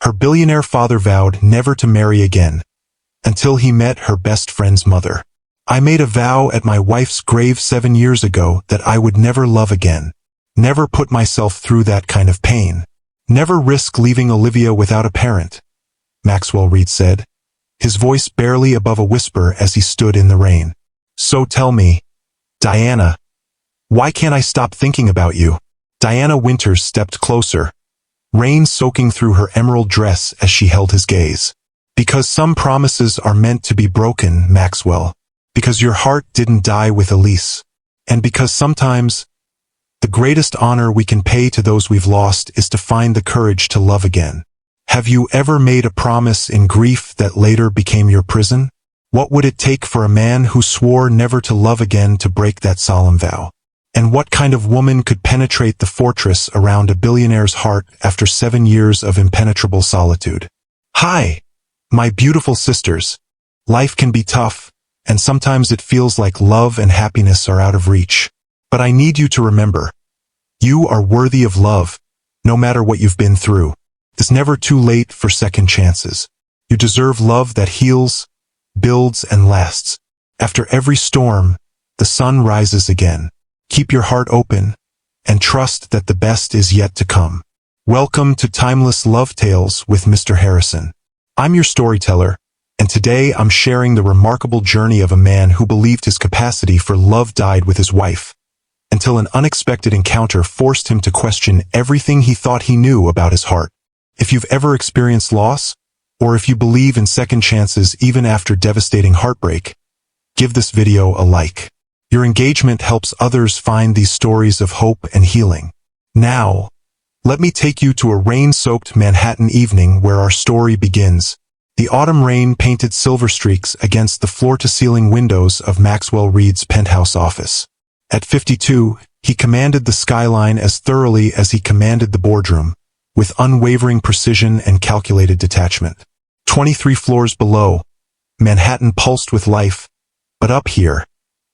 Her billionaire father vowed never to marry again, until he met her best friend's mother. I made a vow at my wife's grave 7 years ago that I would never love again, never put myself through that kind of pain, never risk leaving Olivia without a parent, Maxwell Reed said, his voice barely above a whisper as he stood in the rain. So tell me, Diana, why can't I stop thinking about you? Diana Winters stepped closer, rain soaking through her emerald dress as she held his gaze. Because some promises are meant to be broken, Maxwell. Because your heart didn't die with Elise. And because sometimes, the greatest honor we can pay to those we've lost is to find the courage to love again. Have you ever made a promise in grief that later became your prison? What would it take for a man who swore never to love again to break that solemn vow? And what kind of woman could penetrate the fortress around a billionaire's heart after 7 years of impenetrable solitude? Hi, my beautiful sisters. Life can be tough, and sometimes it feels like love and happiness are out of reach. But I need you to remember, you are worthy of love, no matter what you've been through. It's never too late for second chances. You deserve love that heals, builds, and lasts. After every storm, the sun rises again. Keep your heart open, and trust that the best is yet to come. Welcome to Timeless Love Tales with Mr. Harrison. I'm your storyteller, and today I'm sharing the remarkable journey of a man who believed his capacity for love died with his wife, until an unexpected encounter forced him to question everything he thought he knew about his heart. If you've ever experienced loss, or if you believe in second chances even after devastating heartbreak, give this video a like. Your engagement helps others find these stories of hope and healing. Now, let me take you to a rain-soaked Manhattan evening where our story begins. The autumn rain painted silver streaks against the floor-to-ceiling windows of Maxwell Reed's penthouse office. At 52, he commanded the skyline as thoroughly as he commanded the boardroom, with unwavering precision and calculated detachment. 23 floors below, Manhattan pulsed with life, but up here,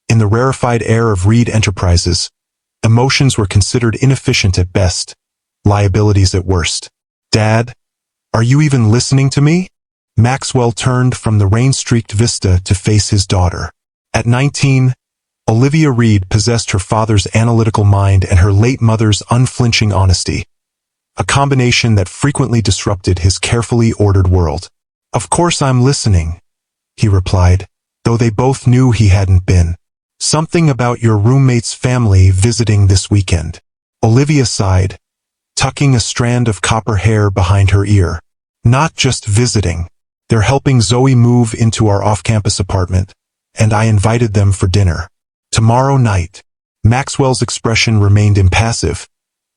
in the rarefied air of Reed Enterprises, emotions were considered inefficient at best, liabilities at worst. Dad, are you even listening to me? Maxwell turned from the rain-streaked vista to face his daughter. At 19, Olivia Reed possessed her father's analytical mind and her late mother's unflinching honesty, a combination that frequently disrupted his carefully ordered world. Of course I'm listening, he replied, though they both knew he hadn't been. Something about your roommate's family visiting this weekend. Olivia sighed, tucking a strand of copper hair behind her ear. Not just visiting. They're helping Zoe move into our off-campus apartment, and I invited them for dinner. Tomorrow night. Maxwell's expression remained impassive,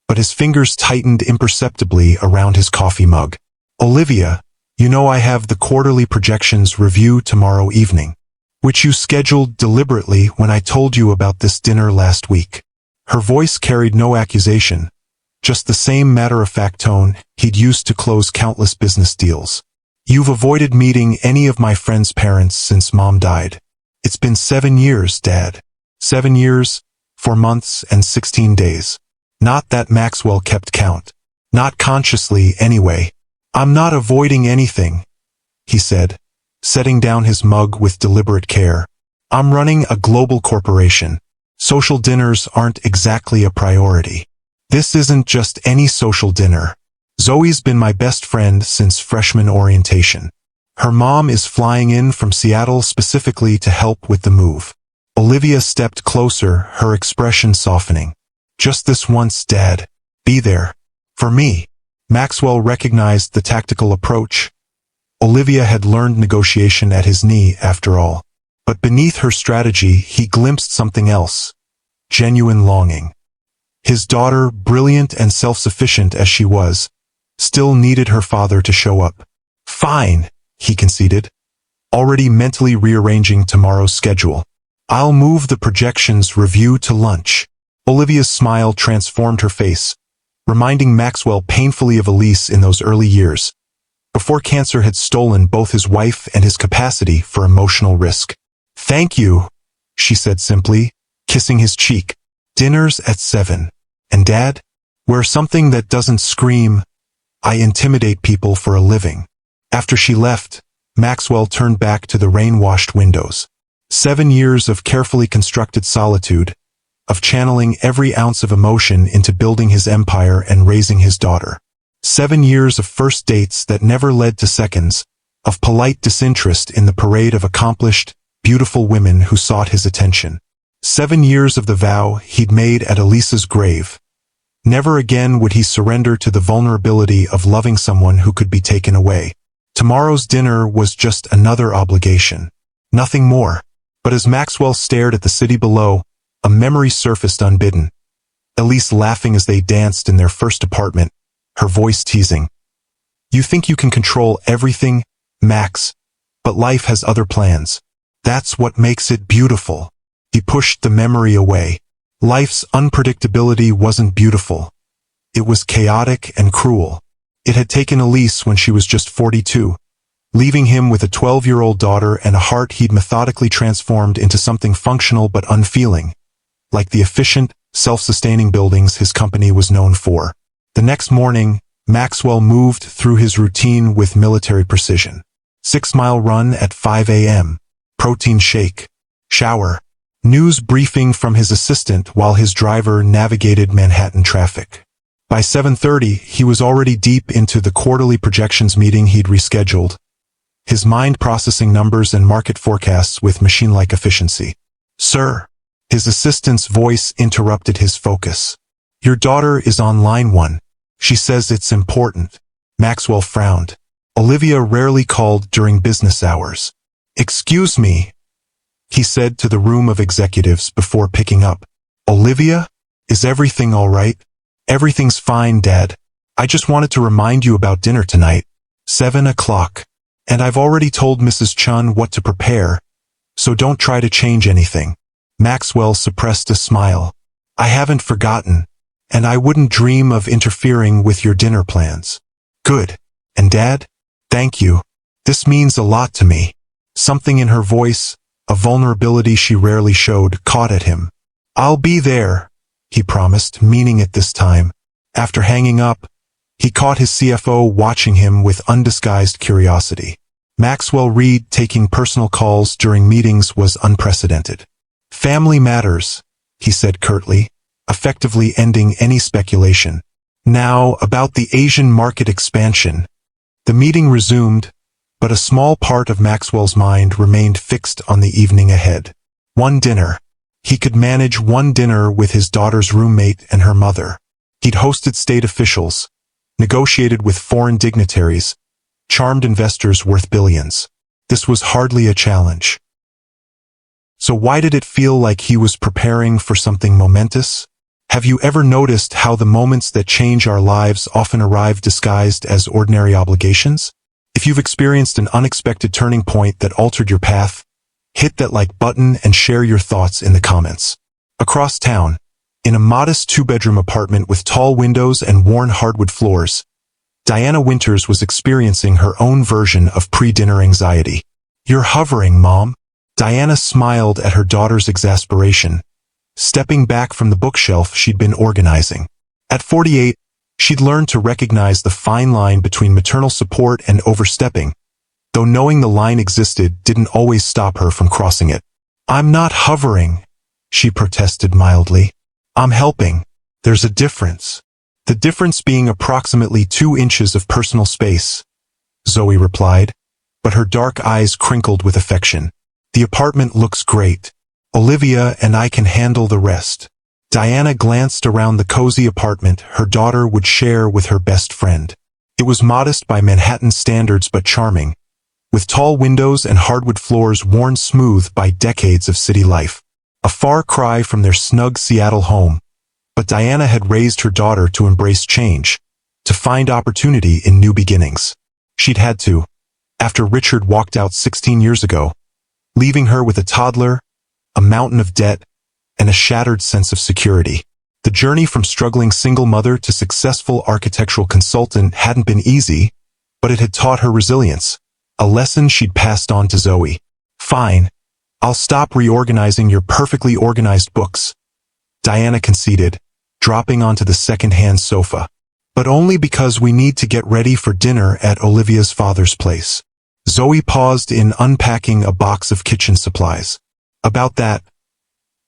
but his fingers tightened imperceptibly around his coffee mug. Olivia, you know I have the quarterly projections review tomorrow evening, which you scheduled deliberately when I told you about this dinner last week. Her voice carried no accusation, just the same matter-of-fact tone he'd used to close countless business deals. You've avoided meeting any of my friends' parents since Mom died. It's been 7 years, Dad. 7 years, 4 months, and 16 days. Not that Maxwell kept count. Not consciously, anyway. I'm not avoiding anything, he said, setting down his mug with deliberate care. I'm running a global corporation. Social dinners aren't exactly a priority. This isn't just any social dinner. Zoe's been my best friend since freshman orientation. Her mom is flying in from Seattle specifically to help with the move. Olivia stepped closer, her expression softening. Just this once, Dad. Be there. For me. Maxwell recognized the tactical approach. Olivia had learned negotiation at his knee, after all. But beneath her strategy, he glimpsed something else. Genuine longing. His daughter, brilliant and self-sufficient as she was, still needed her father to show up. Fine, he conceded, already mentally rearranging tomorrow's schedule. I'll move the projections review to lunch. Olivia's smile transformed her face, reminding Maxwell painfully of Elise in those early years, before cancer had stolen both his wife and his capacity for emotional risk. Thank you, she said simply, kissing his cheek. Dinner's at 7. And Dad? Wear something that doesn't scream, I intimidate people for a living. After she left, Maxwell turned back to the rain-washed windows. 7 years of carefully constructed solitude, of channeling every ounce of emotion into building his empire and raising his daughter. 7 years of first dates that never led to seconds, of polite disinterest in the parade of accomplished, beautiful women who sought his attention. 7 years of the vow he'd made at Elisa's grave. Never again would he surrender to the vulnerability of loving someone who could be taken away. Tomorrow's dinner was just another obligation. Nothing more. But as Maxwell stared at the city below, a memory surfaced unbidden. Elise laughing as they danced in their first apartment, her voice teasing. You think you can control everything, Max, but life has other plans. That's what makes it beautiful. He pushed the memory away. Life's unpredictability wasn't beautiful. It was chaotic and cruel. It had taken Elise when she was just 42, leaving him with a 12-year-old daughter and a heart he'd methodically transformed into something functional but unfeeling, like the efficient, self-sustaining buildings his company was known for. The next morning, Maxwell moved through his routine with military precision. 6-mile run at 5 a.m., protein shake, shower, news briefing from his assistant while his driver navigated Manhattan traffic. By 7:30, he was already deep into the quarterly projections meeting he'd rescheduled, his mind processing numbers and market forecasts with machine-like efficiency. Sir, his assistant's voice interrupted his focus. Your daughter is on line 1. She says it's important. Maxwell frowned. Olivia rarely called during business hours. Excuse me, he said to the room of executives before picking up. Olivia? Is everything all right? Everything's fine, Dad. I just wanted to remind you about dinner tonight. 7 o'clock. And I've already told Mrs. Chun what to prepare, so don't try to change anything. Maxwell suppressed a smile. I haven't forgotten, and I wouldn't dream of interfering with your dinner plans. Good. And Dad? Thank you. This means a lot to me. Something in her voice, a vulnerability she rarely showed, caught at him. I'll be there, he promised, meaning it this time. After hanging up, he caught his CFO watching him with undisguised curiosity. Maxwell Reed taking personal calls during meetings was unprecedented. Family matters, he said curtly, effectively ending any speculation. Now, about the Asian market expansion. The meeting resumed, but a small part of Maxwell's mind remained fixed on the evening ahead. One dinner. He could manage one dinner with his daughter's roommate and her mother. He'd hosted state officials, negotiated with foreign dignitaries, charmed investors worth billions. This was hardly a challenge. So why did it feel like he was preparing for something momentous? Have you ever noticed how the moments that change our lives often arrive disguised as ordinary obligations? If you've experienced an unexpected turning point that altered your path, hit that like button and share your thoughts in the comments. Across town, in a modest 2-bedroom apartment with tall windows and worn hardwood floors, Diana Winters was experiencing her own version of pre-dinner anxiety. You're hovering, Mom. Diana smiled at her daughter's exasperation, stepping back from the bookshelf she'd been organizing. At 48, she'd learned to recognize the fine line between maternal support and overstepping, though knowing the line existed didn't always stop her from crossing it. I'm not hovering, she protested mildly. I'm helping. There's a difference. The difference being approximately 2 inches of personal space, Zoe replied, but her dark eyes crinkled with affection. The apartment looks great. Olivia and I can handle the rest. Diana glanced around the cozy apartment her daughter would share with her best friend. It was modest by Manhattan standards but charming, with tall windows and hardwood floors worn smooth by decades of city life. A far cry from their snug Seattle home, but Diana had raised her daughter to embrace change, to find opportunity in new beginnings. She'd had to, after Richard walked out 16 years ago, leaving her with a toddler, a mountain of debt, and a shattered sense of security. The journey from struggling single mother to successful architectural consultant hadn't been easy, but it had taught her resilience, a lesson she'd passed on to Zoe. Fine, I'll stop reorganizing your perfectly organized books, Diana conceded, dropping onto the second-hand sofa. but only because we need to get ready for dinner at Olivia's father's place. Zoe paused in unpacking a box of kitchen supplies. About that,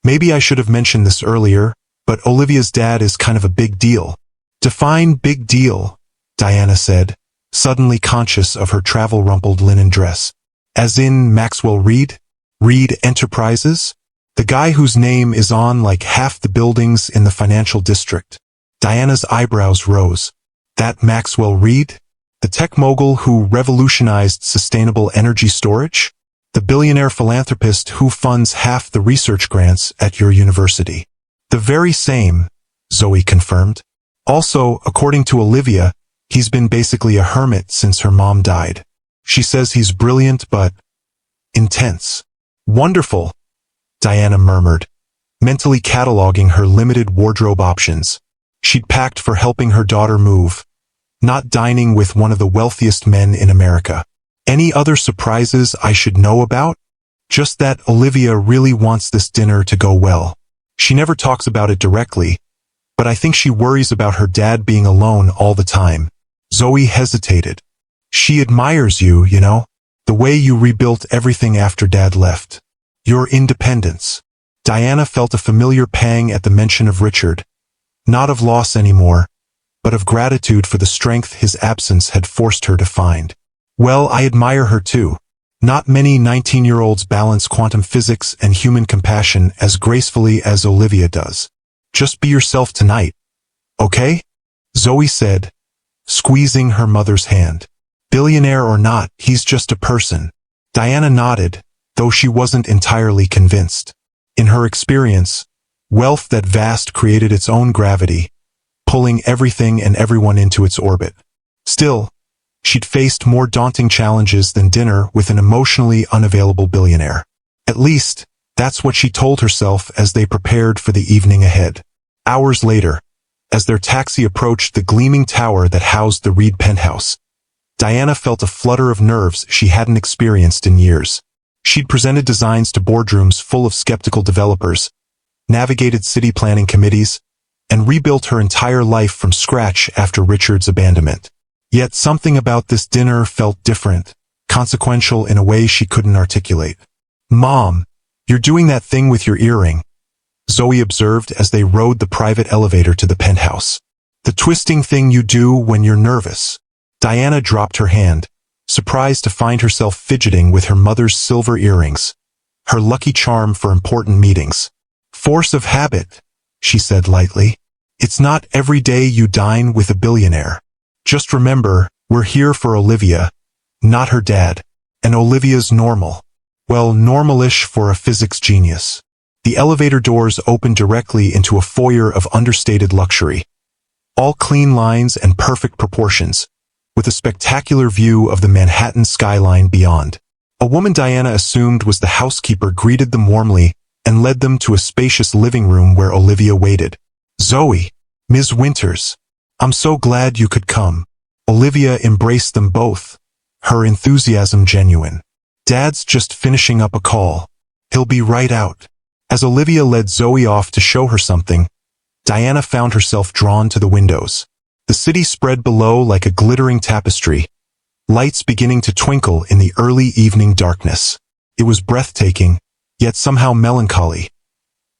maybe I should have mentioned this earlier, but Olivia's dad is kind of a big deal. Define big deal, Diana said, suddenly conscious of her travel-rumpled linen dress. As in Maxwell Reed? Reed Enterprises? The guy whose name is on like half the buildings in the financial district. Diana's eyebrows rose. That Maxwell Reed? The tech mogul who revolutionized sustainable energy storage? The billionaire philanthropist who funds half the research grants at your university. The very same, Zoe confirmed. Also, according to Olivia, he's been basically a hermit since her mom died. She says he's brilliant but intense. Wonderful, Diana murmured, mentally cataloging her limited wardrobe options. She'd packed for helping her daughter move, not dining with one of the wealthiest men in America. Any other surprises I should know about? Just that Olivia really wants this dinner to go well. She never talks about it directly, but I think she worries about her dad being alone all the time. Zoe hesitated. She admires you, you know, the way you rebuilt everything after Dad left. Your independence. Diana felt a familiar pang at the mention of Richard. Not of loss anymore, but of gratitude for the strength his absence had forced her to find. Well, I admire her too. Not many 19-year-olds balance quantum physics and human compassion as gracefully as Olivia does. Just be yourself tonight, okay? Zoe said, squeezing her mother's hand. Billionaire or not, he's just a person. Diana nodded, though she wasn't entirely convinced. In her experience, wealth that vast created its own gravity, pulling everything and everyone into its orbit. Still, she'd faced more daunting challenges than dinner with an emotionally unavailable billionaire. At least, that's what she told herself as they prepared for the evening ahead. Hours later, as their taxi approached the gleaming tower that housed the Reed penthouse, Diana felt a flutter of nerves she hadn't experienced in years. She'd presented designs to boardrooms full of skeptical developers, navigated city planning committees, and rebuilt her entire life from scratch after Richard's abandonment. Yet something about this dinner felt different, consequential in a way she couldn't articulate. Mom, you're doing that thing with your earring, Zoe observed as they rode the private elevator to the penthouse. The twisting thing you do when you're nervous. Diana dropped her hand, surprised to find herself fidgeting with her mother's silver earrings, her lucky charm for important meetings. Force of habit, she said lightly. It's not every day you dine with a billionaire. Just remember, we're here for Olivia, not her dad. And Olivia's normal. Well, normalish for a physics genius. The elevator doors opened directly into a foyer of understated luxury. All clean lines and perfect proportions, with a spectacular view of the Manhattan skyline beyond. A woman Diana assumed was the housekeeper greeted them warmly and led them to a spacious living room where Olivia waited. Zoe, Ms. Winters, I'm so glad you could come. Olivia embraced them both, her enthusiasm genuine. Dad's just finishing up a call. He'll be right out. As Olivia led Zoe off to show her something, Diana found herself drawn to the windows. The city spread below like a glittering tapestry, lights beginning to twinkle in the early evening darkness. It was breathtaking, yet somehow melancholy.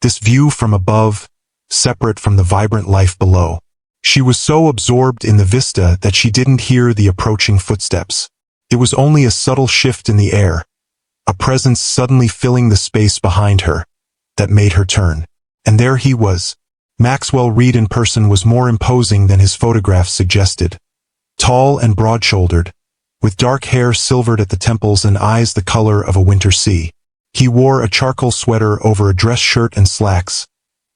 This view from above, separate from the vibrant life below. She was so absorbed in the vista that she didn't hear the approaching footsteps. It was only a subtle shift in the air, a presence suddenly filling the space behind her, that made her turn. And there he was. Maxwell Reed in person was more imposing than his photographs suggested. Tall and broad-shouldered, with dark hair silvered at the temples and eyes the color of a winter sea. He wore a charcoal sweater over a dress shirt and slacks,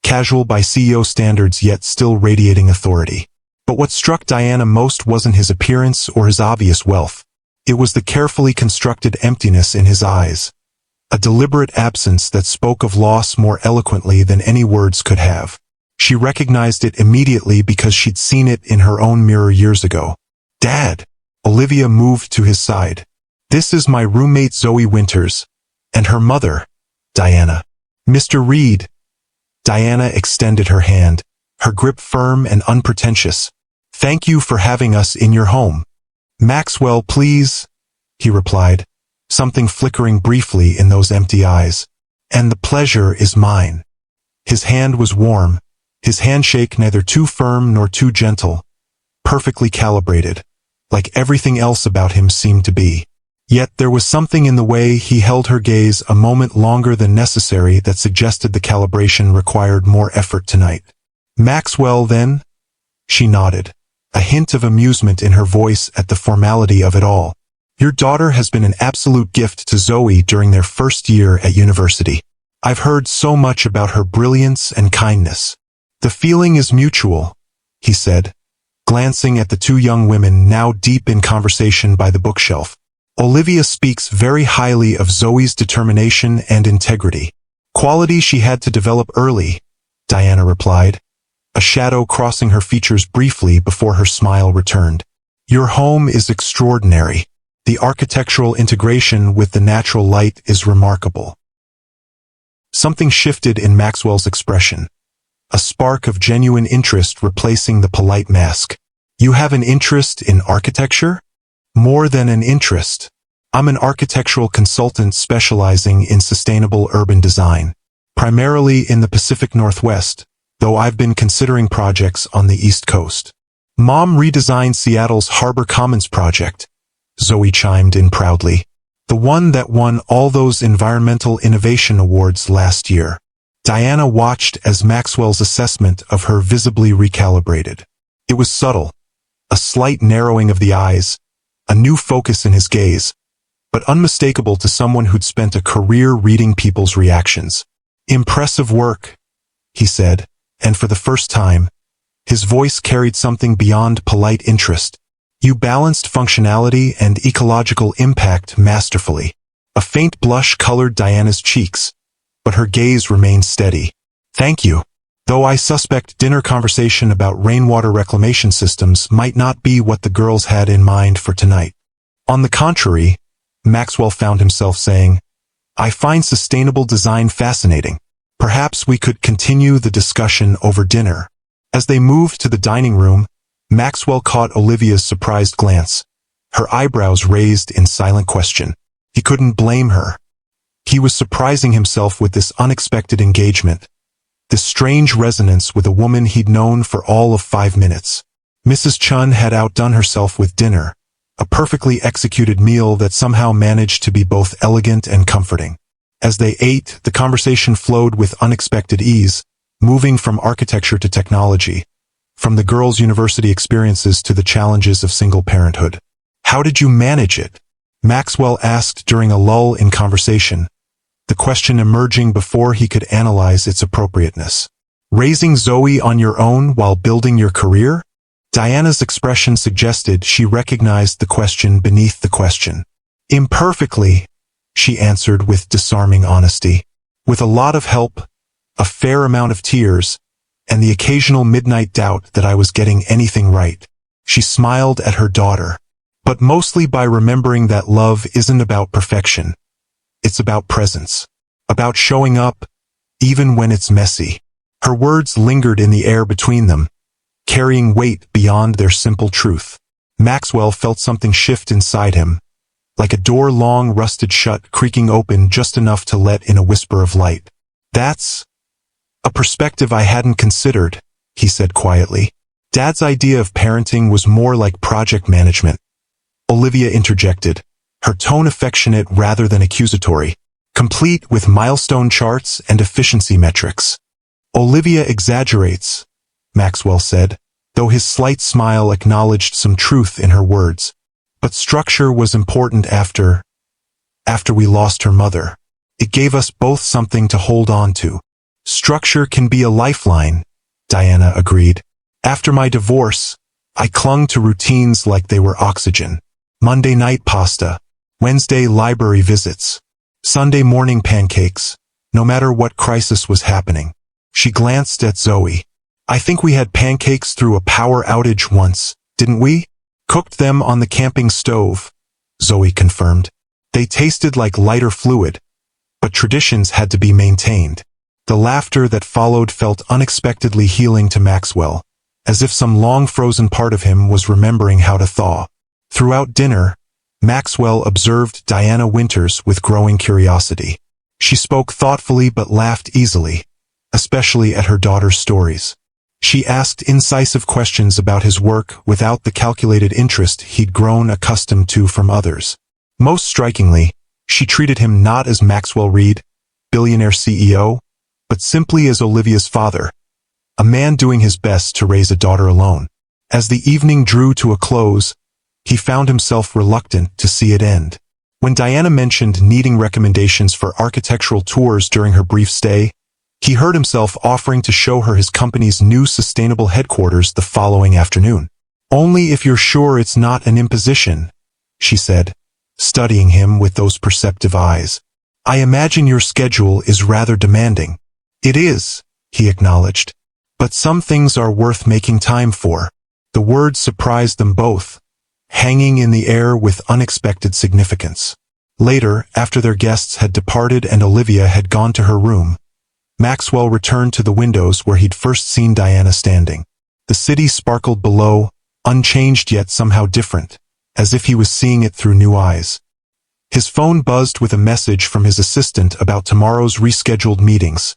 casual by CEO standards yet still radiating authority. But what struck Diana most wasn't his appearance or his obvious wealth. It was the carefully constructed emptiness in his eyes, a deliberate absence that spoke of loss more eloquently than any words could have. She recognized it immediately because she'd seen it in her own mirror years ago. Dad! Olivia moved to his side. This is my roommate Zoe Winters, and her mother, Diana. Mr. Reed. Diana extended her hand, her grip firm and unpretentious. Thank you for having us in your home. Maxwell, please, he replied, something flickering briefly in those empty eyes. And the pleasure is mine. His hand was warm, his handshake neither too firm nor too gentle, perfectly calibrated, like everything else about him seemed to be. Yet there was something in the way he held her gaze a moment longer than necessary that suggested the calibration required more effort tonight. Maxwell, then? She nodded, a hint of amusement in her voice at the formality of it all. Your daughter has been an absolute gift to Zoe during their first year at university. I've heard so much about her brilliance and kindness. The feeling is mutual, he said, glancing at the two young women now deep in conversation by the bookshelf. Olivia speaks very highly of Zoe's determination and integrity. Quality she had to develop early, Diana replied, a shadow crossing her features briefly before her smile returned. Your home is extraordinary. The architectural integration with the natural light is remarkable. Something shifted in Maxwell's expression, a spark of genuine interest replacing the polite mask. You have an interest in architecture? More than an interest. I'm an architectural consultant specializing in sustainable urban design, primarily in the Pacific Northwest, though I've been considering projects on the East Coast. Mom redesigned Seattle's Harbor Commons project, Zoe chimed in proudly. The one that won all those environmental innovation awards last year. Diana watched as Maxwell's assessment of her visibly recalibrated. It was subtle, a slight narrowing of the eyes, a new focus in his gaze, but unmistakable to someone who'd spent a career reading people's reactions. Impressive work, he said, and for the first time, his voice carried something beyond polite interest. You balanced functionality and ecological impact masterfully. A faint blush colored Diana's cheeks, but her gaze remained steady. Thank you. Though I suspect dinner conversation about rainwater reclamation systems might not be what the girls had in mind for tonight. On the contrary, Maxwell found himself saying, I find sustainable design fascinating. Perhaps we could continue the discussion over dinner. As they moved to the dining room, Maxwell caught Olivia's surprised glance, her eyebrows raised in silent question. He couldn't blame her. He was surprising himself with this unexpected engagement, this strange resonance with a woman he'd known for all of 5 minutes. Mrs. Chun had outdone herself with dinner, a perfectly executed meal that somehow managed to be both elegant and comforting. As they ate, the conversation flowed with unexpected ease, moving from architecture to technology, from the girls' university experiences to the challenges of single parenthood. How did you manage it? Maxwell asked during a lull in conversation, the question emerging before he could analyze its appropriateness. Raising Zoe on your own while building your career? Diana's expression suggested she recognized the question beneath the question. Imperfectly, she answered with disarming honesty. With a lot of help, a fair amount of tears, and the occasional midnight doubt that I was getting anything right. She smiled at her daughter, but mostly by remembering that love isn't about perfection. It's about presence, about showing up, even when it's messy. Her words lingered in the air between them, carrying weight beyond their simple truth. Maxwell felt something shift inside him, like a door long rusted shut creaking open just enough to let in a whisper of light. That's a perspective I hadn't considered, he said quietly. Dad's idea of parenting was more like project management. Olivia interjected, her tone affectionate rather than accusatory, complete with milestone charts and efficiency metrics. Olivia exaggerates, Maxwell said, though his slight smile acknowledged some truth in her words. But structure was important after we lost her mother. It gave us both something to hold on to. Structure can be a lifeline, Diana agreed. After my divorce, I clung to routines like they were oxygen. Monday night pasta, Wednesday library visits, Sunday morning pancakes, no matter what crisis was happening. She glanced at Zoe. I think we had pancakes through a power outage once, didn't we? Cooked them on the camping stove, Zoe confirmed. They tasted like lighter fluid, but traditions had to be maintained. The laughter that followed felt unexpectedly healing to Maxwell, as if some long-frozen part of him was remembering how to thaw. Throughout dinner, Maxwell observed Diana Winters with growing curiosity. She spoke thoughtfully but laughed easily, especially at her daughter's stories. She asked incisive questions about his work without the calculated interest he'd grown accustomed to from others. Most strikingly, she treated him not as Maxwell Reed, billionaire CEO, but simply as Olivia's father, a man doing his best to raise a daughter alone. As the evening drew to a close, he found himself reluctant to see it end. When Diana mentioned needing recommendations for architectural tours during her brief stay, he heard himself offering to show her his company's new sustainable headquarters the following afternoon. "Only if you're sure it's not an imposition," she said, studying him with those perceptive eyes. "I imagine your schedule is rather demanding." "It is," he acknowledged, "but some things are worth making time for." The words surprised them both, hanging in the air with unexpected significance. Later, after their guests had departed and Olivia had gone to her room, Maxwell returned to the windows where he'd first seen Diana standing. The city sparkled below, unchanged yet somehow different, as if he was seeing it through new eyes. His phone buzzed with a message from his assistant about tomorrow's rescheduled meetings,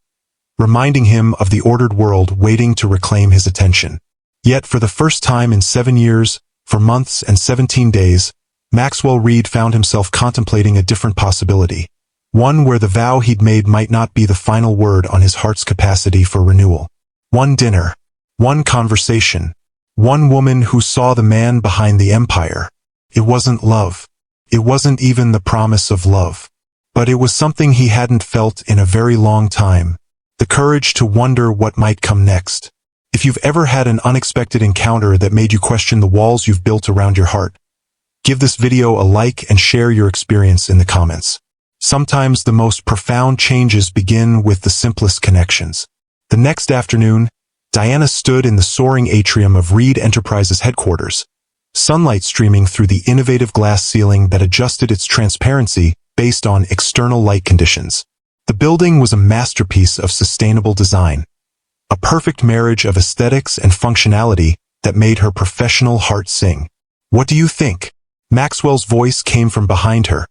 reminding him of the ordered world waiting to reclaim his attention. Yet for the first time in 7 years, for months and 17 days, Maxwell Reed found himself contemplating a different possibility. One where the vow he'd made might not be the final word on his heart's capacity for renewal. One dinner, one conversation, one woman who saw the man behind the empire. It wasn't love. It wasn't even the promise of love. But it was something he hadn't felt in a very long time. The courage to wonder what might come next. If you've ever had an unexpected encounter that made you question the walls you've built around your heart, give this video a like and share your experience in the comments. Sometimes the most profound changes begin with the simplest connections. The next afternoon, Diana stood in the soaring atrium of Reed Enterprises headquarters, sunlight streaming through the innovative glass ceiling that adjusted its transparency based on external light conditions. The building was a masterpiece of sustainable design, a perfect marriage of aesthetics and functionality that made her professional heart sing. "What do you think?" Maxwell's voice came from behind her,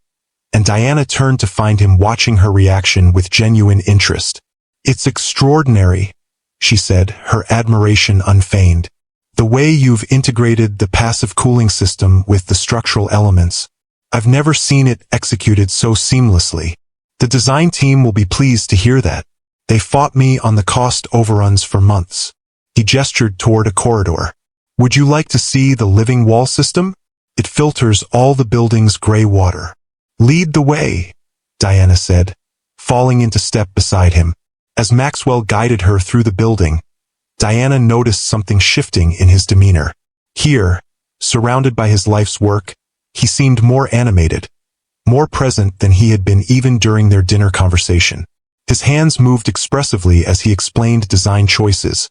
and Diana turned to find him watching her reaction with genuine interest. "It's extraordinary," she said, her admiration unfeigned. "The way you've integrated the passive cooling system with the structural elements. I've never seen it executed so seamlessly. The design team will be pleased to hear that. They fought me on the cost overruns for months." He gestured toward a corridor. "Would you like to see the living wall system? It filters all the building's gray water." "Lead the way," Diana said, falling into step beside him. As Maxwell guided her through the building, Diana noticed something shifting in his demeanor. Here, surrounded by his life's work, he seemed more animated, more present than he had been even during their dinner conversation. His hands moved expressively as he explained design choices.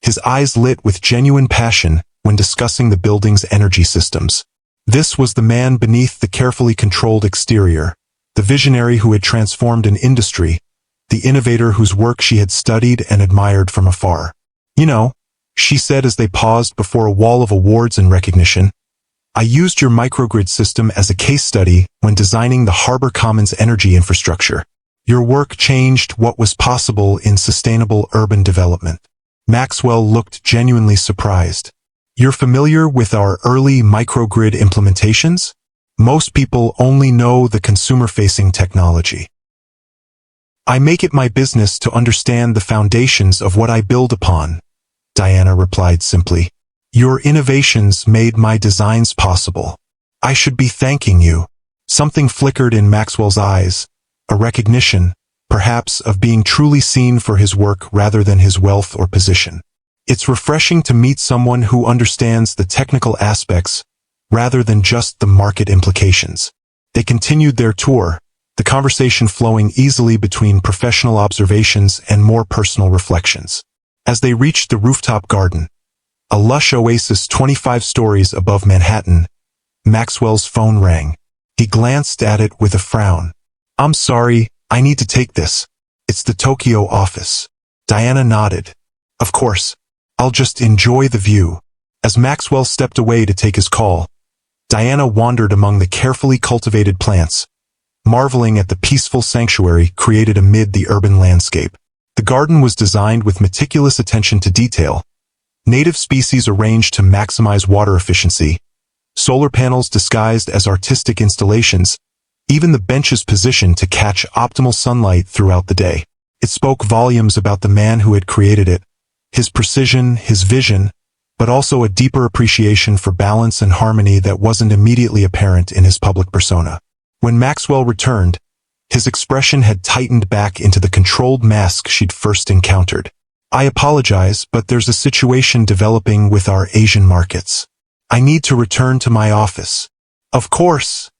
His eyes lit with genuine passion when discussing the building's energy systems. This was the man beneath the carefully controlled exterior, the visionary who had transformed an industry, the innovator whose work she had studied and admired from afar. "You know," she said as they paused before a wall of awards and recognition, "I used your microgrid system as a case study when designing the Harbor Commons energy infrastructure. Your work changed what was possible in sustainable urban development." Maxwell looked genuinely surprised. "You're familiar with our early microgrid implementations? Most people only know the consumer-facing technology. I make it my business to understand the foundations of what I build upon," Diana replied simply. "Your innovations made my designs possible. I should be thanking you." Something flickered in Maxwell's eyes, a recognition, perhaps, of being truly seen for his work rather than his wealth or position. It's refreshing to meet someone who understands the technical aspects rather than just the market implications. They continued their tour, the conversation flowing easily between professional observations and more personal reflections. As they reached the rooftop garden, a lush oasis 25 stories above Manhattan, Maxwell's phone rang. He glanced at it with a frown. "I'm sorry, I need to take this. It's the Tokyo office." Diana nodded. "Of course. I'll just enjoy the view. As Maxwell stepped away to take his call, Diana wandered among the carefully cultivated plants, marveling at the peaceful sanctuary created amid the urban landscape. The garden was designed with meticulous attention to detail, native species arranged to maximize water efficiency, solar panels disguised as artistic installations, even the benches positioned to catch optimal sunlight throughout the day. It spoke volumes about the man who had created it, his precision, his vision, but also a deeper appreciation for balance and harmony that wasn't immediately apparent in his public persona. When Maxwell returned, his expression had tightened back into the controlled mask she'd first encountered. I apologize, but there's a situation developing with our Asian markets. I need to return to my office. Of course,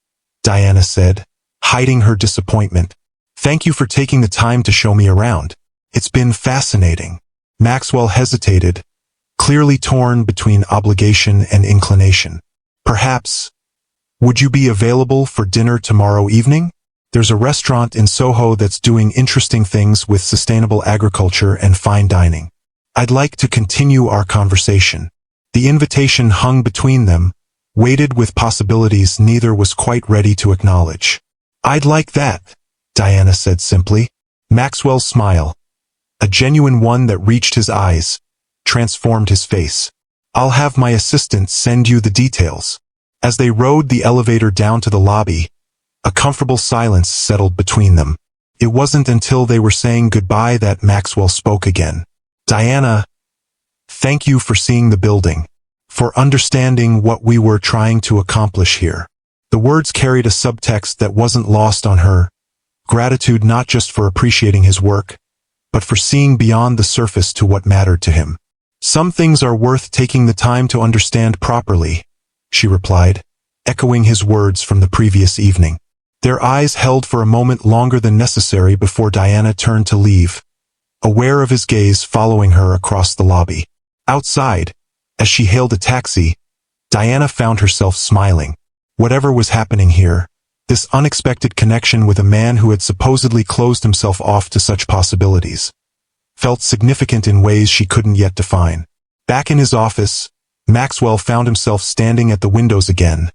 Diana said, hiding her disappointment. Thank you for taking the time to show me around. It's been fascinating. Maxwell hesitated, clearly torn between obligation and inclination. Perhaps, would you be available for dinner tomorrow evening? There's a restaurant in Soho that's doing interesting things with sustainable agriculture and fine dining. I'd like to continue our conversation. The invitation hung between them, weighted with possibilities neither was quite ready to acknowledge. I'd like that, Diana said simply. Maxwell's smile, a genuine one that reached his eyes, transformed his face. I'll have my assistant send you the details. As they rode the elevator down to the lobby, a comfortable silence settled between them. It wasn't until they were saying goodbye that Maxwell spoke again. Diana, thank you for seeing the building, for understanding what we were trying to accomplish here. The words carried a subtext that wasn't lost on her, gratitude not just for appreciating his work, but for seeing beyond the surface to what mattered to him. Some things are worth taking the time to understand properly, she replied, echoing his words from the previous evening. Their eyes held for a moment longer than necessary before Diana turned to leave, aware of his gaze following her across the lobby. Outside, as she hailed a taxi, Diana found herself smiling. Whatever was happening here, this unexpected connection with a man who had supposedly closed himself off to such possibilities, felt significant in ways she couldn't yet define. Back in his office, Maxwell found himself standing at the windows again,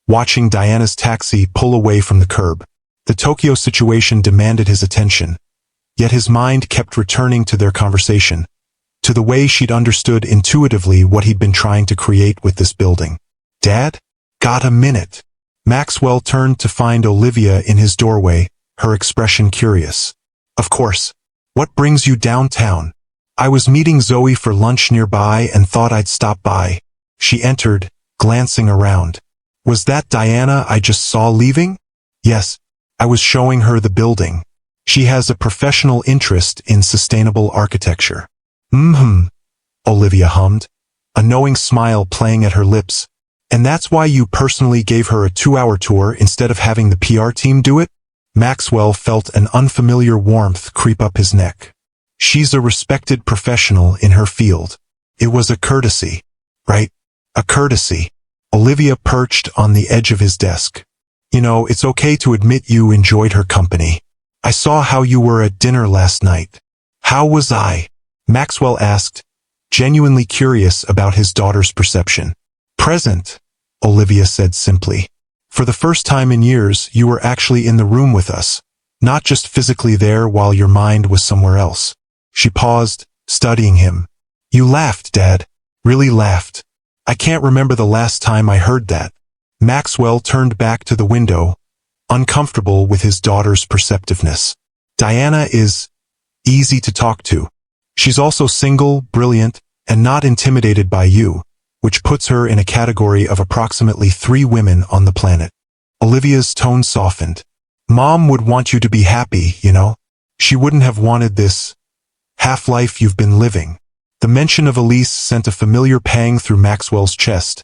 watching Diana's taxi pull away from the curb. The Tokyo situation demanded his attention, yet his mind kept returning to their conversation, to the way she'd understood intuitively what he'd been trying to create with this building. Dad? Got a minute? Maxwell turned to find Olivia in his doorway, her expression curious. Of course. What brings you downtown? I was meeting Zoe for lunch nearby and thought I'd stop by. She entered, glancing around. Was that Diana I just saw leaving? Yes, I was showing her the building. She has a professional interest in sustainable architecture. Olivia hummed, a knowing smile playing at her lips. And that's why you personally gave her a 2-hour tour instead of having the PR team do it? Maxwell felt an unfamiliar warmth creep up his neck. She's a respected professional in her field. It was a courtesy, right? A courtesy. Olivia perched on the edge of his desk. You know, it's okay to admit you enjoyed her company. I saw how you were at dinner last night. How was I? Maxwell asked, genuinely curious about his daughter's perception. Present, Olivia said simply. For the first time in years, you were actually in the room with us, not just physically there while your mind was somewhere else. She paused, studying him. You laughed, Dad. Really laughed. I can't remember the last time I heard that. Maxwell turned back to the window, uncomfortable with his daughter's perceptiveness. Diana is easy to talk to. She's also single, brilliant, and not intimidated by you, which puts her in a category of approximately 3 women on the planet. Olivia's tone softened. Mom would want you to be happy, you know? She wouldn't have wanted this half-life you've been living. The mention of Elise sent a familiar pang through Maxwell's chest,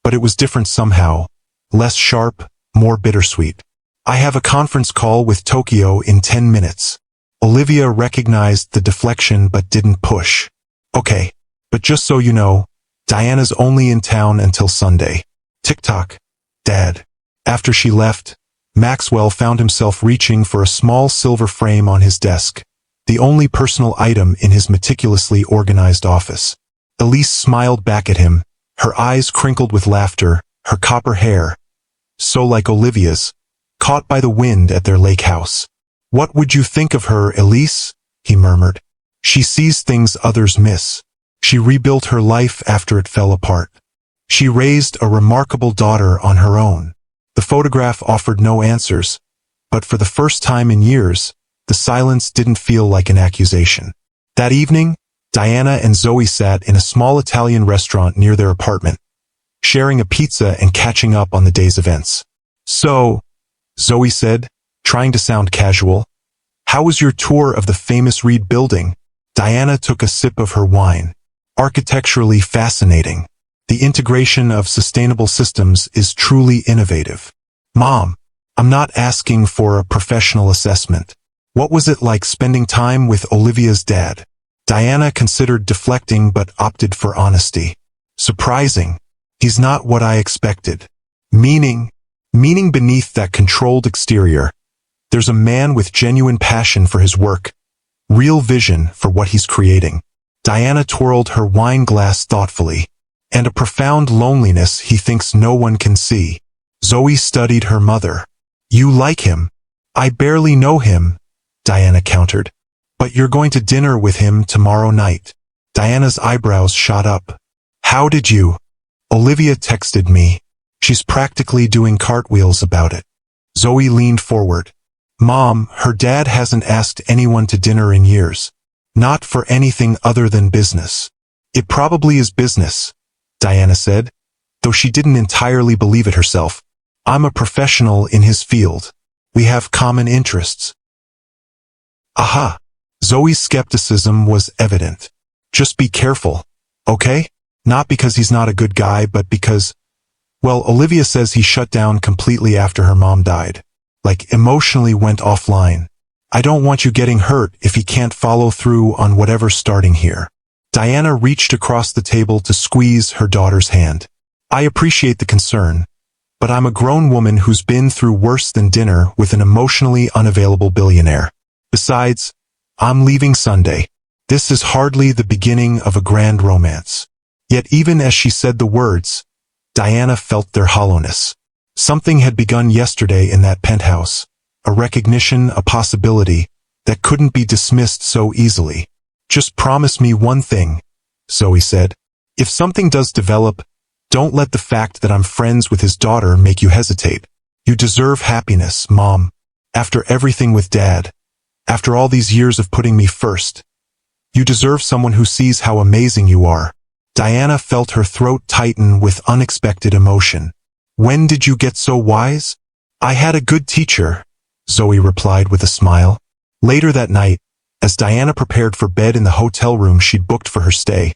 but it was different somehow, less sharp, more bittersweet. I have a conference call with Tokyo in 10 minutes. Olivia recognized the deflection but didn't push. Okay, but just so you know, Diana's only in town until Sunday. Tick-tock, Dad. After she left, Maxwell found himself reaching for a small silver frame on his desk, the only personal item in his meticulously organized office. Elise smiled back at him, her eyes crinkled with laughter, her copper hair, so like Olivia's, caught by the wind at their lake house. "What would you think of her, Elise?" he murmured. "She sees things others miss. She rebuilt her life after it fell apart. She raised a remarkable daughter on her own." The photograph offered no answers, but for the first time in years, the silence didn't feel like an accusation. That evening, Diana and Zoe sat in a small Italian restaurant near their apartment, sharing a pizza and catching up on the day's events. "So," Zoe said, trying to sound casual, "how was your tour of the famous Reed building?" Diana took a sip of her wine. "Architecturally fascinating. The integration of sustainable systems is truly innovative." "Mom, I'm not asking for a professional assessment. What was it like spending time with Olivia's dad?" Diana considered deflecting but opted for honesty. "Surprising. He's not what I expected." Meaning beneath that controlled exterior, there's a man with genuine passion for his work, real vision for what he's creating. Diana twirled her wine glass thoughtfully. "And a profound loneliness he thinks no one can see." Zoe studied her mother. "You like him?" "I barely know him," Diana countered. "But you're going to dinner with him tomorrow night." Diana's eyebrows shot up. "How did you?" "Olivia texted me. She's practically doing cartwheels about it." Zoe leaned forward. "Mom, her dad hasn't asked anyone to dinner in years. Not for anything other than business." "It probably is business," Diana said, though she didn't entirely believe it herself. "I'm a professional in his field. We have common interests." Aha! Zoe's skepticism was evident. "Just be careful, okay? Not because he's not a good guy, but because, well, Olivia says he shut down completely after her mom died. Like, emotionally went offline. I don't want you getting hurt if he can't follow through on whatever's starting here." Diana reached across the table to squeeze her daughter's hand. "I appreciate the concern, but I'm a grown woman who's been through worse than dinner with an emotionally unavailable billionaire. Besides, I'm leaving Sunday. This is hardly the beginning of a grand romance." Yet even as she said the words, Diana felt their hollowness. Something had begun yesterday in that penthouse, a recognition, a possibility, that couldn't be dismissed so easily. "Just promise me one thing," Zoe said. "If something does develop, don't let the fact that I'm friends with his daughter make you hesitate. You deserve happiness, Mom. After everything with Dad, after all these years of putting me first, you deserve someone who sees how amazing you are." Diana felt her throat tighten with unexpected emotion. "When did you get so wise?" "I had a good teacher," Zoe replied with a smile. Later that night, as Diana prepared for bed in the hotel room she'd booked for her stay,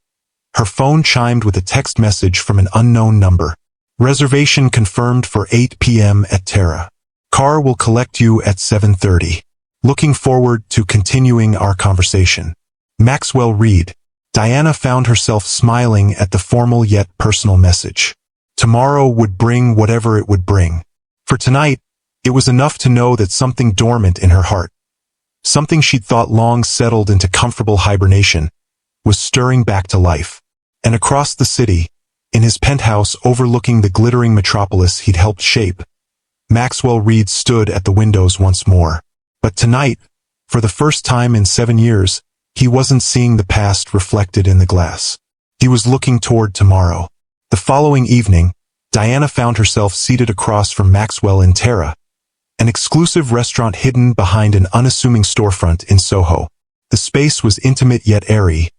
her phone chimed with a text message from an unknown number. "Reservation confirmed for 8 p.m. at Terra. Car will collect you at 7:30. Looking forward to continuing our conversation. Maxwell Reed." Diana found herself smiling at the formal yet personal message. Tomorrow would bring whatever it would bring. For tonight, it was enough to know that something dormant in her heart, something she'd thought long settled into comfortable hibernation, was stirring back to life. And across the city, in his penthouse overlooking the glittering metropolis he'd helped shape, Maxwell Reed stood at the windows once more. But tonight, for the first time in 7 years, he wasn't seeing the past reflected in the glass. He was looking toward tomorrow. The following evening, Diana found herself seated across from Maxwell in Terra, an exclusive restaurant hidden behind an unassuming storefront in Soho. The space was intimate yet airy,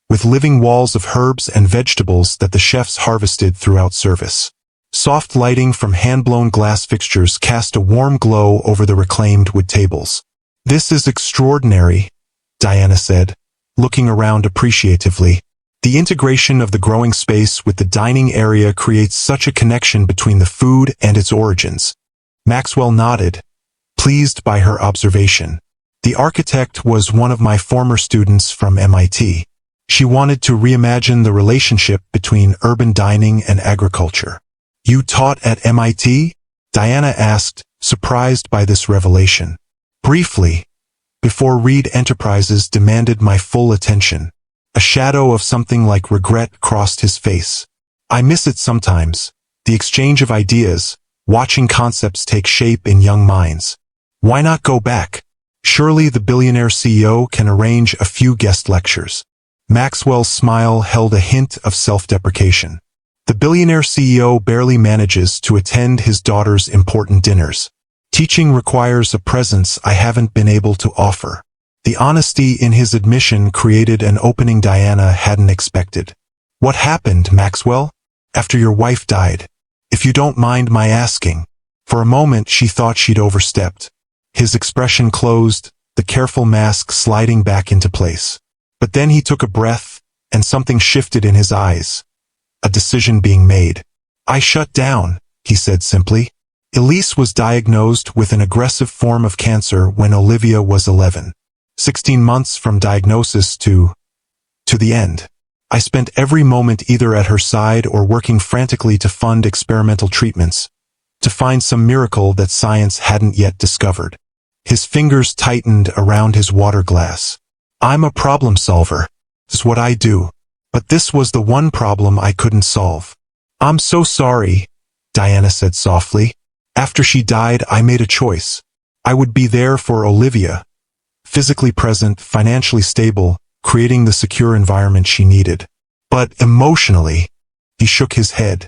with living walls of herbs and vegetables that the chefs harvested throughout service. Soft lighting from hand-blown glass fixtures cast a warm glow over the reclaimed wood tables. "This is extraordinary," Diana said, looking around appreciatively. The integration of the growing space with the dining area creates such a connection between the food and its origins. Maxwell nodded, pleased by her observation. "The architect was one of my former students from MIT. She wanted to reimagine the relationship between urban dining and agriculture." "You taught at MIT?" Diana asked, surprised by this revelation. "Briefly, before Reed Enterprises demanded my full attention. A shadow of something like regret crossed his face. I miss it sometimes, the exchange of ideas, watching concepts take shape in young minds. Why not go back? Surely the billionaire CEO can arrange a few guest lectures. Maxwell's smile held a hint of self-deprecation. The billionaire CEO barely manages to attend his daughter's important dinners. Teaching requires a presence I haven't been able to offer. The honesty in his admission created an opening Diana hadn't expected. What happened, Maxwell? After your wife died? If you don't mind my asking. For a moment she thought she'd overstepped. His expression closed, the careful mask sliding back into place. But then he took a breath, and something shifted in his eyes. A decision being made. I shut down, he said simply. Elise was diagnosed with an aggressive form of cancer when Olivia was 11. 16 months from diagnosis to the end. I spent every moment either at her side or working frantically to fund experimental treatments, to find some miracle that science hadn't yet discovered. His fingers tightened around his water glass. I'm a problem solver. This is what I do. But this was the one problem I couldn't solve. I'm so sorry, Diana said softly. After she died, I made a choice. I would be there for Olivia. Physically present, financially stable, creating the secure environment she needed. But emotionally, he shook his head.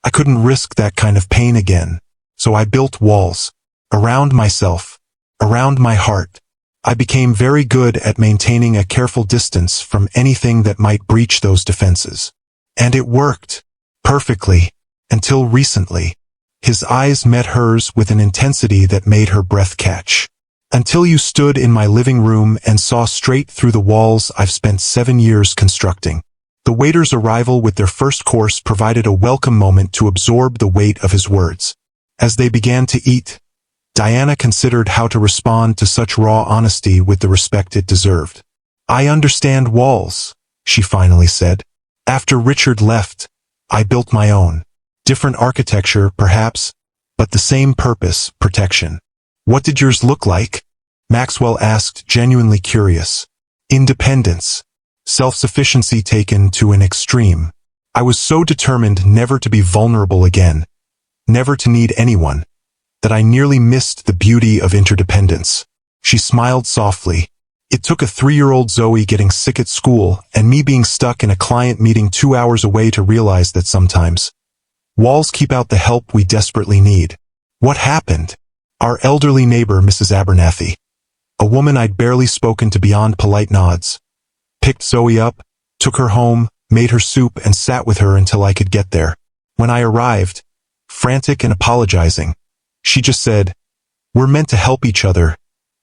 I couldn't risk that kind of pain again. So I built walls. Around myself. Around my heart. I became very good at maintaining a careful distance from anything that might breach those defenses. And it worked. Perfectly. Until recently. His eyes met hers with an intensity that made her breath catch. Until you stood in my living room and saw straight through the walls I've spent 7 years constructing. The waiter's arrival with their first course provided a welcome moment to absorb the weight of his words. As they began to eat, Diana considered how to respond to such raw honesty with the respect it deserved. I understand walls, she finally said. After Richard left, I built my own. Different architecture, perhaps, but the same purpose, protection. What did yours look like? Maxwell asked, genuinely curious. Independence. Self-sufficiency taken to an extreme. I was so determined never to be vulnerable again, never to need anyone, that I nearly missed the beauty of interdependence. She smiled softly. It took a 3-year-old Zoe getting sick at school and me being stuck in a client meeting 2 hours away to realize that sometimes walls keep out the help we desperately need. What happened? Our elderly neighbor, Mrs. Abernathy, a woman I'd barely spoken to beyond polite nods, picked Zoe up, took her home, made her soup, and sat with her until I could get there. When I arrived, frantic and apologizing, she just said, "We're meant to help each other,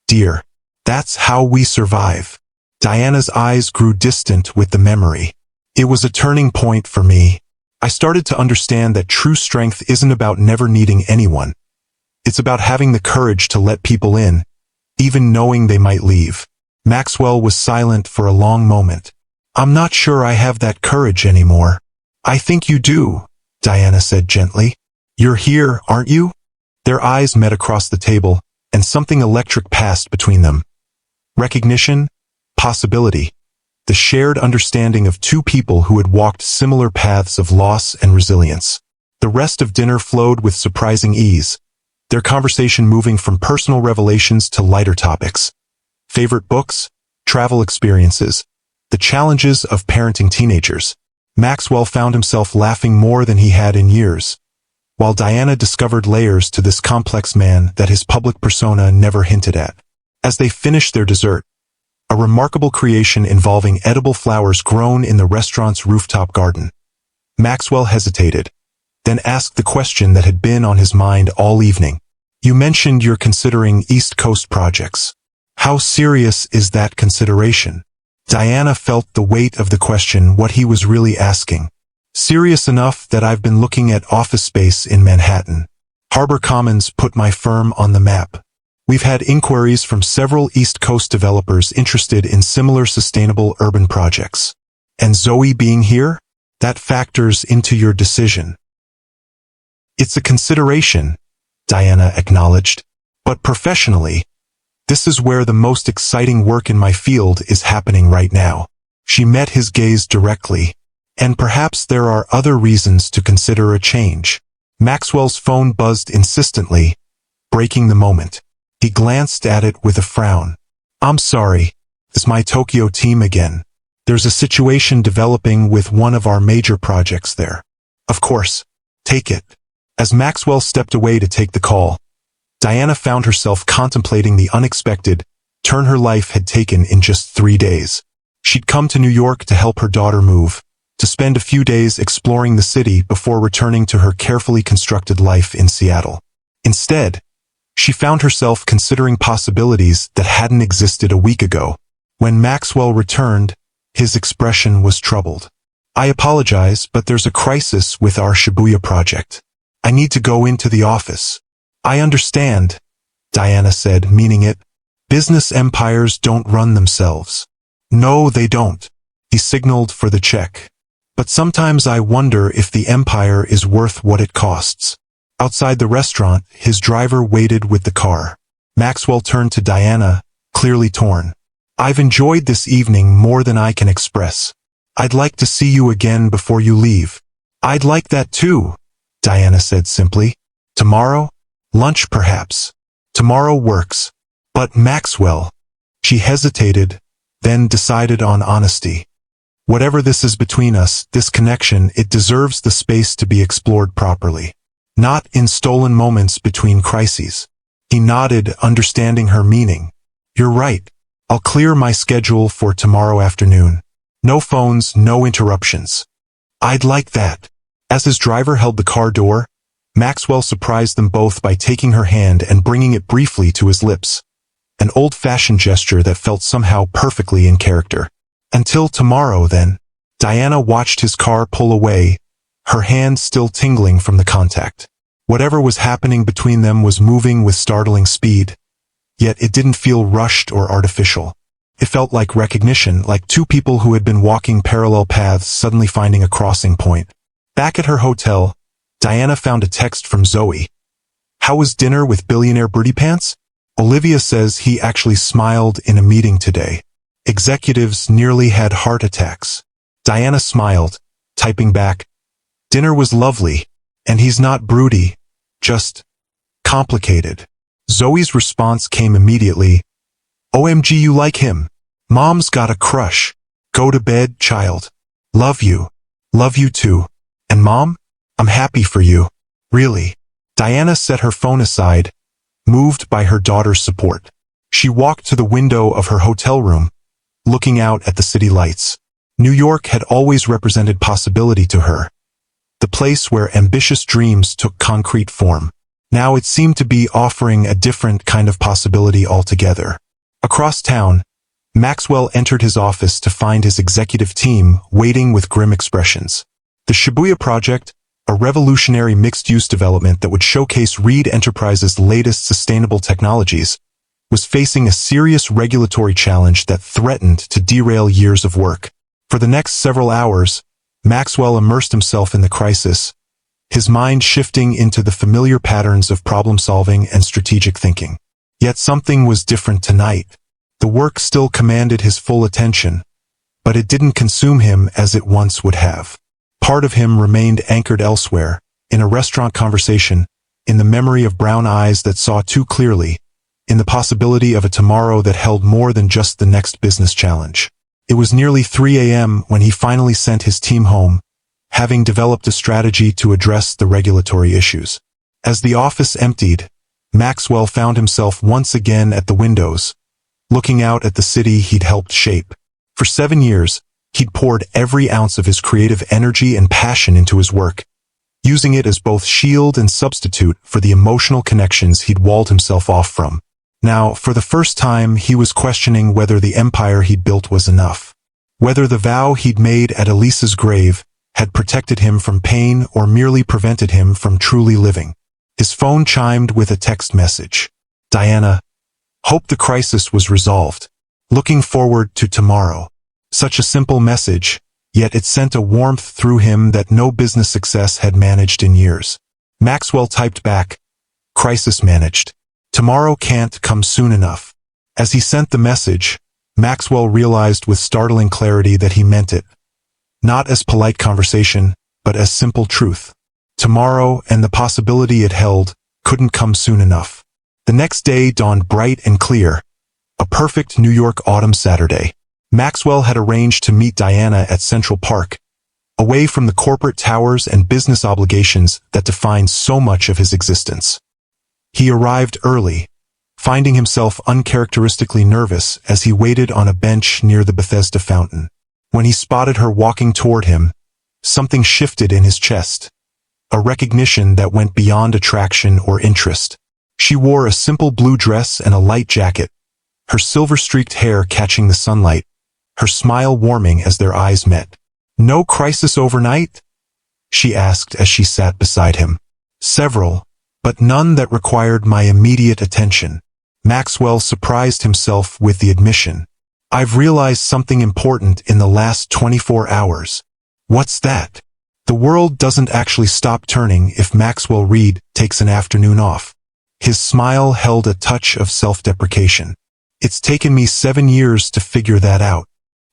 dear. That's how we survive." Diana's eyes grew distant with the memory. It was a turning point for me. I started to understand that true strength isn't about never needing anyone. It's about having the courage to let people in, even knowing they might leave. Maxwell was silent for a long moment. I'm not sure I have that courage anymore. I think you do, Diana said gently. You're here, aren't you? Their eyes met across the table, and something electric passed between them. Recognition, possibility, the shared understanding of two people who had walked similar paths of loss and resilience. The rest of dinner flowed with surprising ease, their conversation moving from personal revelations to lighter topics. Favorite books, travel experiences, the challenges of parenting teenagers. Maxwell found himself laughing more than he had in years, while Diana discovered layers to this complex man that his public persona never hinted at. As they finished their dessert, a remarkable creation involving edible flowers grown in the restaurant's rooftop garden, Maxwell hesitated, then asked the question that had been on his mind all evening. You mentioned you're considering East Coast projects. How serious is that consideration? Diana felt the weight of the question, what he was really asking. Serious enough that I've been looking at office space in Manhattan. Harbor Commons put my firm on the map. We've had inquiries from several East Coast developers interested in similar sustainable urban projects. And Zoe being here? That factors into your decision. It's a consideration, Diana acknowledged. But professionally, this is where the most exciting work in my field is happening right now. She met his gaze directly. And perhaps there are other reasons to consider a change. Maxwell's phone buzzed insistently, breaking the moment. He glanced at it with a frown. I'm sorry. It's my Tokyo team again. There's a situation developing with one of our major projects there. Of course. Take it. As Maxwell stepped away to take the call, Diana found herself contemplating the unexpected turn her life had taken in just 3 days. She'd come to New York to help her daughter move, to spend a few days exploring the city before returning to her carefully constructed life in Seattle. Instead, she found herself considering possibilities that hadn't existed a week ago. When Maxwell returned, his expression was troubled. I apologize, but there's a crisis with our Shibuya project. I need to go into the office. I understand, Diana said, meaning it. Business empires don't run themselves. No, they don't. He signaled for the check. But sometimes I wonder if the empire is worth what it costs. Outside the restaurant, his driver waited with the car. Maxwell turned to Diana, clearly torn. I've enjoyed this evening more than I can express. I'd like to see you again before you leave. I'd like that too, Diana said simply. Tomorrow? Lunch perhaps. Tomorrow works. But Maxwell. She hesitated, then decided on honesty. Whatever this is between us, this connection, it deserves the space to be explored properly. Not in stolen moments between crises. He nodded, understanding her meaning. You're right. I'll clear my schedule for tomorrow afternoon. No phones, no interruptions. I'd like that. As his driver held the car door, Maxwell surprised them both by taking her hand and bringing it briefly to his lips. An old-fashioned gesture that felt somehow perfectly in character. Until tomorrow, then. Diana watched his car pull away, her hand still tingling from the contact. Whatever was happening between them was moving with startling speed. Yet it didn't feel rushed or artificial. It felt like recognition, like two people who had been walking parallel paths suddenly finding a crossing point. Back at her hotel, Diana found a text from Zoe. How was dinner with Billionaire Birdie Pants? Olivia says he actually smiled in a meeting today. Executives nearly had heart attacks. Diana smiled, typing back, dinner was lovely, and he's not broody, just complicated. Zoe's response came immediately. OMG, you like him. Mom's got a crush. Go to bed, child. Love you. Love you too. And Mom? I'm happy for you. Really. Diana set her phone aside, moved by her daughter's support. She walked to the window of her hotel room, looking out at the city lights. New York had always represented possibility to her, the place where ambitious dreams took concrete form. Now it seemed to be offering a different kind of possibility altogether. Across town, Maxwell entered his office to find his executive team waiting with grim expressions. The Shibuya project, a revolutionary mixed-use development that would showcase Reed Enterprises' latest sustainable technologies, was facing a serious regulatory challenge that threatened to derail years of work. For the next several hours, Maxwell immersed himself in the crisis, his mind shifting into the familiar patterns of problem-solving and strategic thinking. Yet something was different tonight. The work still commanded his full attention, but it didn't consume him as it once would have. Part of him remained anchored elsewhere, in a restaurant conversation, in the memory of brown eyes that saw too clearly, in the possibility of a tomorrow that held more than just the next business challenge. It was nearly 3 a.m. when he finally sent his team home, having developed a strategy to address the regulatory issues. As the office emptied, Maxwell found himself once again at the windows, looking out at the city he'd helped shape. For 7 years, he'd poured every ounce of his creative energy and passion into his work, using it as both shield and substitute for the emotional connections he'd walled himself off from. Now, for the first time, he was questioning whether the empire he'd built was enough. Whether the vow he'd made at Elisa's grave had protected him from pain or merely prevented him from truly living. His phone chimed with a text message. Diana, hope the crisis was resolved. Looking forward to tomorrow. Such a simple message, yet it sent a warmth through him that no business success had managed in years. Maxwell typed back, crisis managed. Tomorrow can't come soon enough. As he sent the message, Maxwell realized with startling clarity that he meant it. Not as polite conversation, but as simple truth. Tomorrow, and the possibility it held, couldn't come soon enough. The next day dawned bright and clear. A perfect New York autumn Saturday. Maxwell had arranged to meet Diana at Central Park, away from the corporate towers and business obligations that defined so much of his existence. He arrived early, finding himself uncharacteristically nervous as he waited on a bench near the Bethesda fountain. When he spotted her walking toward him, something shifted in his chest, a recognition that went beyond attraction or interest. She wore a simple blue dress and a light jacket, her silver-streaked hair catching the sunlight, her smile warming as their eyes met. "No crisis overnight?" she asked as she sat beside him. "Several, but none that required my immediate attention." Maxwell surprised himself with the admission. "I've realized something important in the last 24 hours. "What's that?" The world doesn't actually stop turning if Maxwell Reed takes an afternoon off. His smile held a touch of self-deprecation. "It's taken me 7 years to figure that out."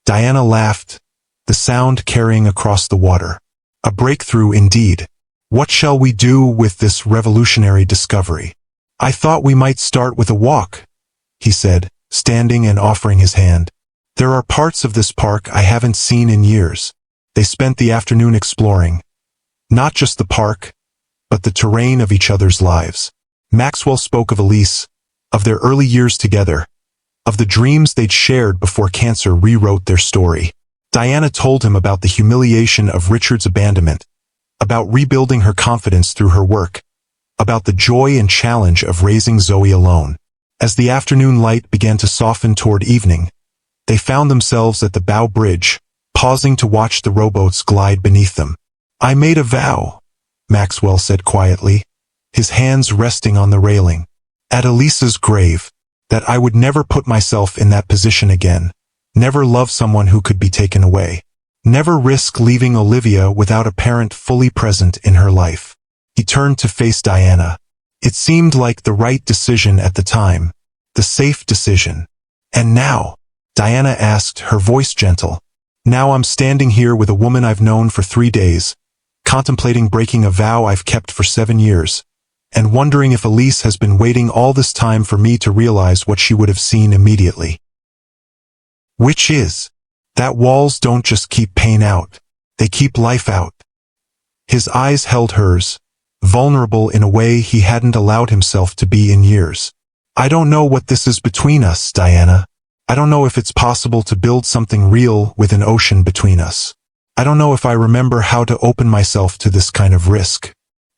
Diana laughed, the sound carrying across the water. "A breakthrough indeed. What shall we do with this revolutionary discovery?" "I thought we might start with a walk," he said, standing and offering his hand. "There are parts of this park I haven't seen in years." They spent the afternoon exploring, not just the park, but the terrain of each other's lives. Maxwell spoke of Elise, of their early years together, of the dreams they'd shared before cancer rewrote their story. Diana told him about the humiliation of Richard's abandonment, about rebuilding her confidence through her work, about the joy and challenge of raising Zoe alone. As the afternoon light began to soften toward evening, they found themselves at the bow bridge, pausing to watch the rowboats glide beneath them. "I made a vow," Maxwell said quietly, his hands resting on the railing, "at Elisa's grave, that I would never put myself in that position again, never love someone who could be taken away, never risk leaving Olivia without a parent fully present in her life." He turned to face Diana. It seemed like the right decision at the time, the safe decision. "And now?" Diana asked, her voice gentle. "Now I'm standing here with a woman I've known for 3 days, contemplating breaking a vow I've kept for 7 years, and wondering if Elise has been waiting all this time for me to realize what she would have seen immediately. Which is, that walls don't just keep pain out, they keep life out." His eyes held hers, vulnerable in a way he hadn't allowed himself to be in years. "I don't know what this is between us, Diana. I don't know if it's possible to build something real with an ocean between us. I don't know if I remember how to open myself to this kind of risk.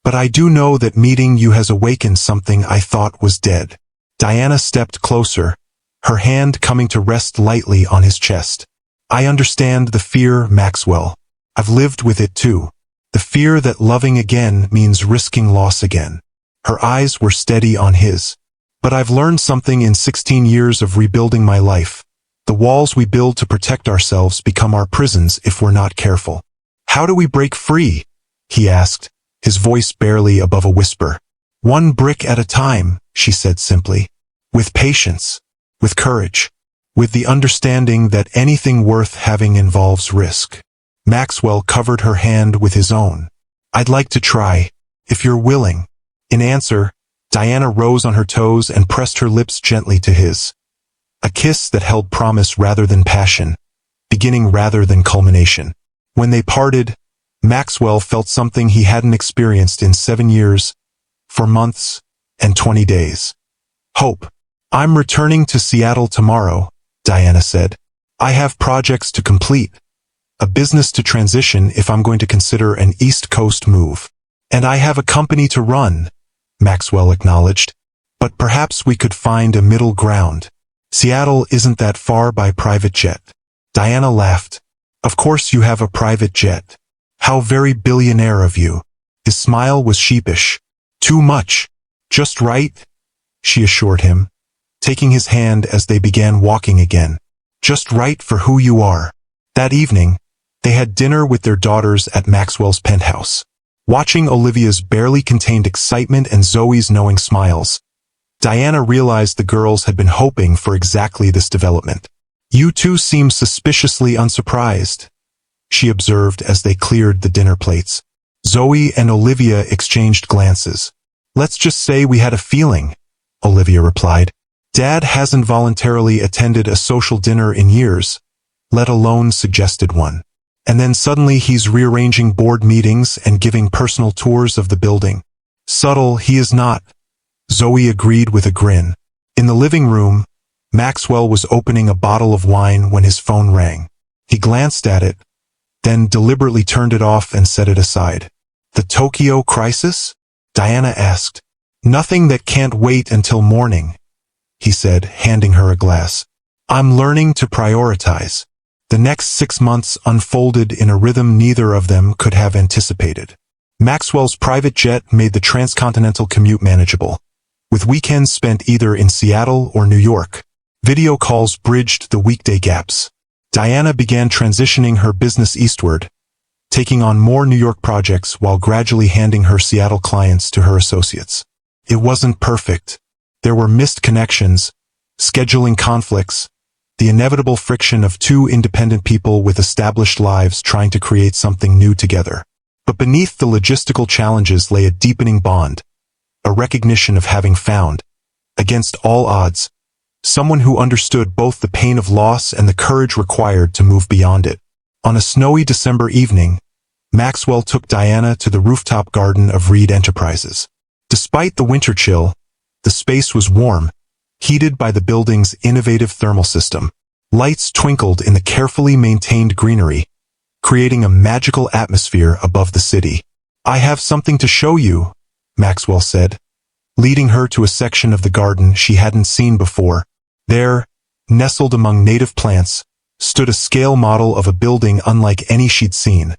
But I do know that meeting you has awakened something I thought was dead." Diana stepped closer, her hand coming to rest lightly on his chest. "I understand the fear, Maxwell. I've lived with it too. The fear that loving again means risking loss again." Her eyes were steady on his. "But I've learned something in 16 years of rebuilding my life. The walls we build to protect ourselves become our prisons if we're not careful." "How do we break free?" he asked, his voice barely above a whisper. "One brick at a time," she said simply. "With patience, with courage, with the understanding that anything worth having involves risk." Maxwell covered her hand with his own. "I'd like to try, if you're willing." In answer, Diana rose on her toes and pressed her lips gently to his. A kiss that held promise rather than passion, beginning rather than culmination. When they parted, Maxwell felt something he hadn't experienced in 7 years, for months, and 20 days. Hope. "I'm returning to Seattle tomorrow," Diana said. "I have projects to complete, a business to transition if I'm going to consider an East Coast move. And I have a company to run," Maxwell acknowledged. "But perhaps we could find a middle ground. Seattle isn't that far by private jet." Diana laughed. "Of course you have a private jet. How very billionaire of you." His smile was sheepish. "Too much. Just right," she assured him, taking his hand as they began walking again. "Just right for who you are." That evening, they had dinner with their daughters at Maxwell's penthouse. Watching Olivia's barely contained excitement and Zoe's knowing smiles, Diana realized the girls had been hoping for exactly this development. "You two seem suspiciously unsurprised," she observed as they cleared the dinner plates. Zoe and Olivia exchanged glances. "Let's just say we had a feeling," Olivia replied. "Dad hasn't voluntarily attended a social dinner in years, let alone suggested one. And then suddenly he's rearranging board meetings and giving personal tours of the building. Subtle, he is not," Zoe agreed with a grin. In the living room, Maxwell was opening a bottle of wine when his phone rang. He glanced at it, then deliberately turned it off and set it aside. "The Tokyo crisis?" Diana asked. "Nothing that can't wait until morning," he said, handing her a glass. "I'm learning to prioritize." The next 6 months unfolded in a rhythm neither of them could have anticipated. Maxwell's private jet made the transcontinental commute manageable, with weekends spent either in Seattle or New York. Video calls bridged the weekday gaps. Diana began transitioning her business eastward, taking on more New York projects while gradually handing her Seattle clients to her associates. It wasn't perfect. There were missed connections, scheduling conflicts, the inevitable friction of two independent people with established lives trying to create something new together. But beneath the logistical challenges lay a deepening bond, a recognition of having found, against all odds, someone who understood both the pain of loss and the courage required to move beyond it. On a snowy December evening, Maxwell took Diana to the rooftop garden of Reed Enterprises. Despite the winter chill, the space was warm, heated by the building's innovative thermal system. Lights twinkled in the carefully maintained greenery, creating a magical atmosphere above the city. "I have something to show you," Maxwell said, leading her to a section of the garden she hadn't seen before. There, nestled among native plants, stood a scale model of a building unlike any she'd seen.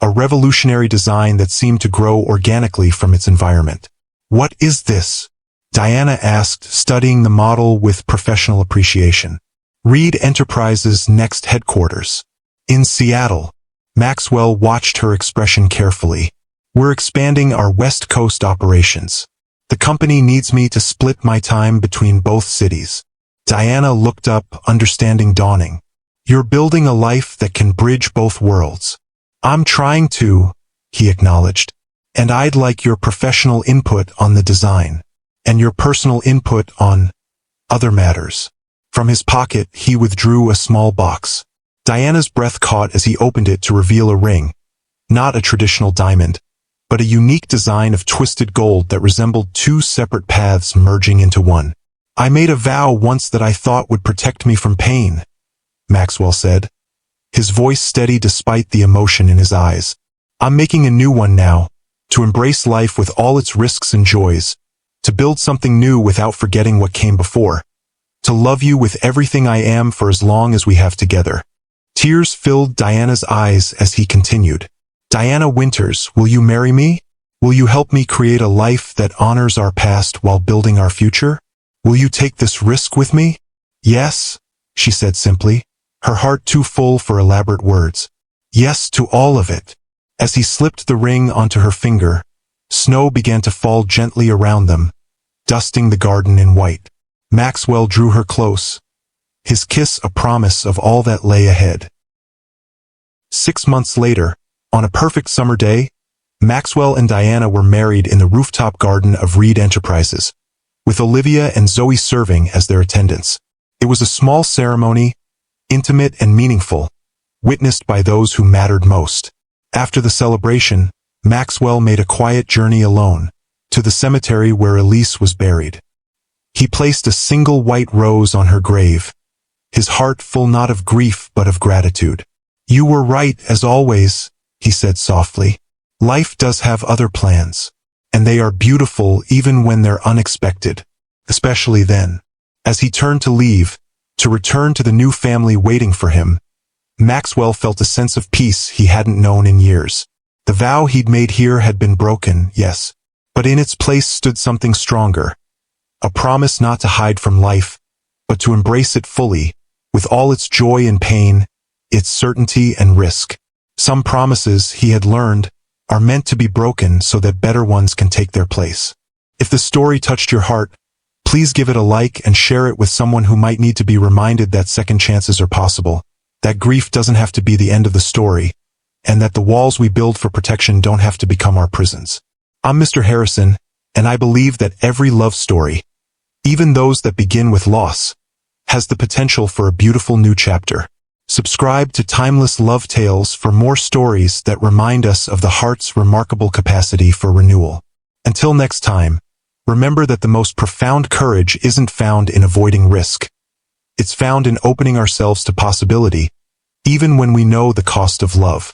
A revolutionary design that seemed to grow organically from its environment. "What is this?" Diana asked, studying the model with professional appreciation. "Reed Enterprises' next headquarters. In Seattle." Maxwell watched her expression carefully. "We're expanding our West Coast operations. The company needs me to split my time between both cities." Diana looked up, understanding dawning. "You're building a life that can bridge both worlds." "I'm trying to," he acknowledged. "And I'd like your professional input on the design. And your personal input on other matters." From his pocket, he withdrew a small box. Diana's breath caught as he opened it to reveal a ring. Not a traditional diamond, but a unique design of twisted gold that resembled two separate paths merging into one. "I made a vow once that I thought would protect me from pain," Maxwell said, his voice steady despite the emotion in his eyes. "I'm making a new one now, to embrace life with all its risks and joys, to build something new without forgetting what came before, to love you with everything I am for as long as we have together." Tears filled Diana's eyes as he continued. "Diana Winters, will you marry me? Will you help me create a life that honors our past while building our future? Will you take this risk with me?" "Yes," she said simply, her heart too full for elaborate words. "Yes to all of it." As he slipped the ring onto her finger, snow began to fall gently around them, dusting the garden in white. Maxwell drew her close, his kiss a promise of all that lay ahead. 6 months later, on a perfect summer day, Maxwell and Diana were married in the rooftop garden of Reed Enterprises, with Olivia and Zoe serving as their attendants. It was a small ceremony, intimate and meaningful, witnessed by those who mattered most. After the celebration, Maxwell made a quiet journey alone, to the cemetery where Elise was buried. He placed a single white rose on her grave, his heart full not of grief but of gratitude. "You were right, as always," he said softly. "Life does have other plans, and they are beautiful even when they're unexpected, especially then." As he turned to leave, to return to the new family waiting for him, Maxwell felt a sense of peace he hadn't known in years. The vow he'd made here had been broken, yes, but in its place stood something stronger. A promise not to hide from life, but to embrace it fully, with all its joy and pain, its certainty and risk. Some promises, he had learned, are meant to be broken so that better ones can take their place. If the story touched your heart, Please give it a like and share it with someone who might need to be reminded that second chances are possible, that grief doesn't have to be the end of the story, and that the walls we build for protection don't have to become our prisons. I'm Mr. Harrison, and I believe that every love story, even those that begin with loss, has the potential for a beautiful new chapter. Subscribe to Timeless Love Tales for more stories that remind us of the heart's remarkable capacity for renewal. Until next time, remember that the most profound courage isn't found in avoiding risk. It's found in opening ourselves to possibility, even when we know the cost of love.